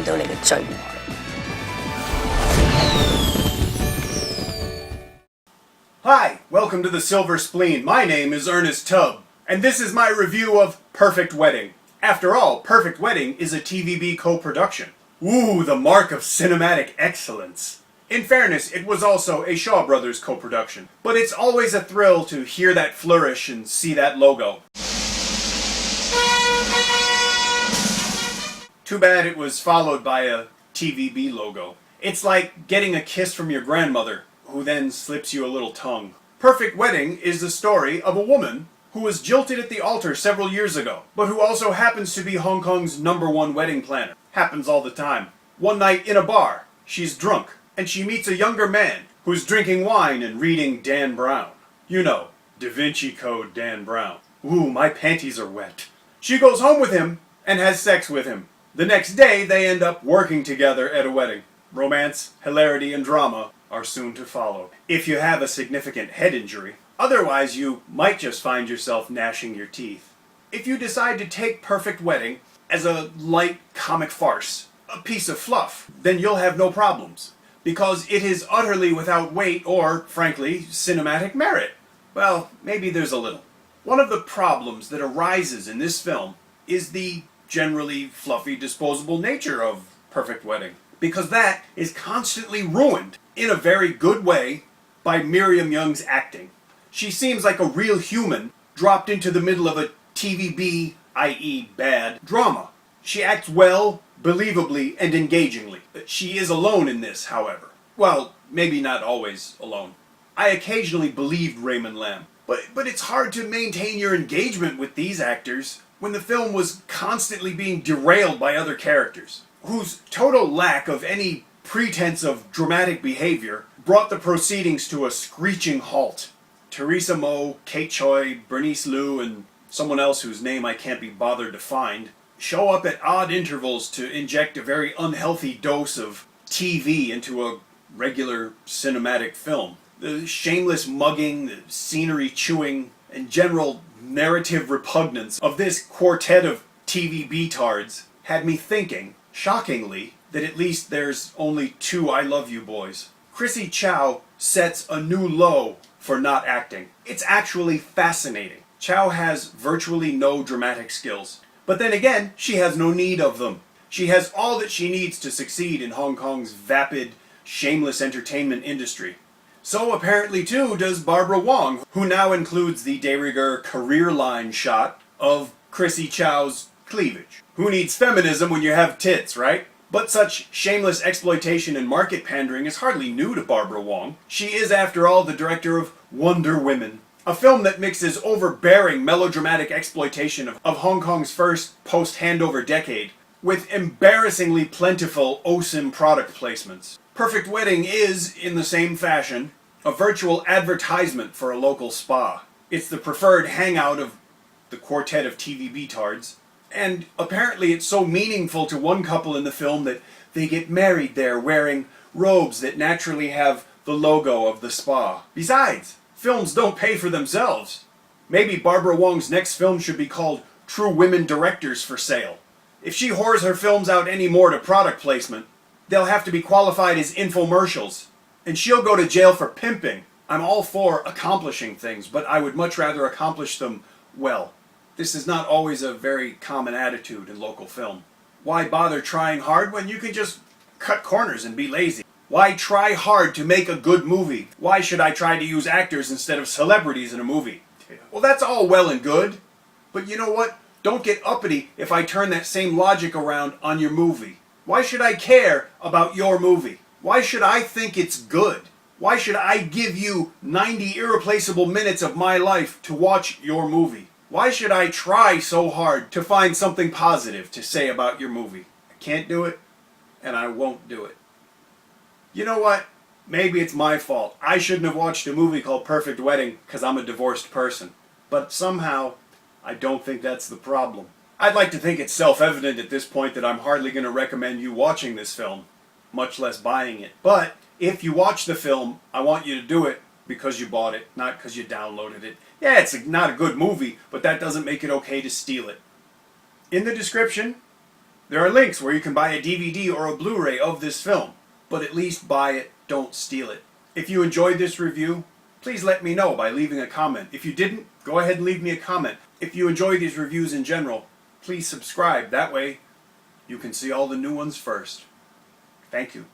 到你嘅最愛。Hi, welcome to the Silver Spleen. My name is Ernest Tubb, and this is my review of Perfect Wedding. After all, Perfect Wedding is a TVB co-production. Ooh, the mark of cinematic excellence. In fairness, it was also a Shaw Brothers co-production, but it's always a thrill to hear that flourish and see that logo. Too bad it was followed by a TVB logo. It's like getting a kiss from your grandmother, who then slips you a little tongue. Perfect Wedding is the story of a woman who was jilted at the altar several years ago, but who also happens to be Hong Kong's #1 wedding planner. Happens all the time. One night in a bar, she's drunk, and she meets a younger man who's drinking wine and reading Dan Brown. You know, Da Vinci Code Dan Brown. Ooh, my panties are wet. She goes home with him and has sex with him. The next day, they end up working together at a wedding. Romance, hilarity, and drama are soon to follow. If you have a significant head injury, otherwise you might just find yourself gnashing your teeth. If you decide to take Perfect Wedding as a light comic farce, a piece of fluff, then you'll have no problems, because it is utterly without weight or, frankly, cinematic merit. Well, maybe there's a little. One of the problems that arises in this film is the generally fluffy, disposable nature of Perfect Wedding, because that is constantly ruined in a very good way by Miriam Yeung's acting. She seems like a real human dropped into the middle of a TVB, i.e. bad, drama. She acts well, believably, and engagingly. She is alone in this, however. Well, maybe not always alone. I occasionally believed Raymond Lamb, but it's hard to maintain your engagement with these actors when the film was constantly being derailed by other characters, whose total lack of any pretense of dramatic behavior brought the proceedings to a screeching halt. Teresa Mo, Kate Choi, Bernice Liu, and someone else whose name I can't be bothered to find show up at odd intervals to inject a very unhealthy dose of TV into a regular cinematic film. The shameless mugging, the scenery chewing, and general narrative repugnance of this quartet of TV tards had me thinking, shockingly, that at least there's only two I Love You boys. Chrissy Chow sets a new low for not acting. It's actually fascinating. Chow has virtually no dramatic skills. But then again, she has no need of them. She has all that she needs to succeed in Hong Kong's vapid, shameless entertainment industry. So apparently too does Barbara Wong, who now includes the de rigueur career line shot of Chrissy Chow's cleavage. Who needs feminism when you have tits, right? But such shameless exploitation and market pandering is hardly new to Barbara Wong. She is, after all, the director of Wonder Women, a film that mixes overbearing melodramatic exploitation of Hong Kong's first post-handover decade with embarrassingly plentiful OSIM product placements. Perfect Wedding is, in the same fashion, a virtual advertisement for a local spa. It's the preferred hangout of the quartet of TVB tards. And apparently it's so meaningful to one couple in the film that they get married there wearing robes that naturally have the logo of the spa. Besides, films don't pay for themselves. Maybe Barbara Wong's next film should be called True Women Directors for Sale. If she whores her films out any more to product placement, they'll have to be qualified as infomercials. And she'll go to jail for pimping. I'm all for accomplishing things, but I would much rather accomplish them well. This is not always a very common attitude in local film. Why bother trying hard when you can just cut corners and be lazy? Why try hard to make a good movie? Why should I try to use actors instead of celebrities in a movie? Well, that's all well and good. But you know what? Don't get uppity if I turn that same logic around on your movie. Why should I care about your movie? Why should I think it's good? Why should I give you 90 irreplaceable minutes of my life to watch your movie? Why should I try so hard to find something positive to say about your movie? I can't do it, and I won't do it. You know what? Maybe it's my fault. I shouldn't have watched a movie called Perfect Wedding because I'm a divorced person. But somehow, I don't think that's the problem. I'd like to think it's self-evident at this point that I'm hardly going to recommend you watching this film, much less buying it. But if you watch the film, I want you to do it because you bought it, not because you downloaded it. Yeah, it's not a good movie, but that doesn't make it okay to steal it. In the description, There are links where you can buy a DVD or a Blu-ray of this film, but at least buy it, don't steal it. If you enjoyed this review, please let me know by leaving a comment. If you didn't, go ahead and leave me a comment. If you enjoy these reviews in general, please subscribe. That way, you can see all the new ones first. Thank you.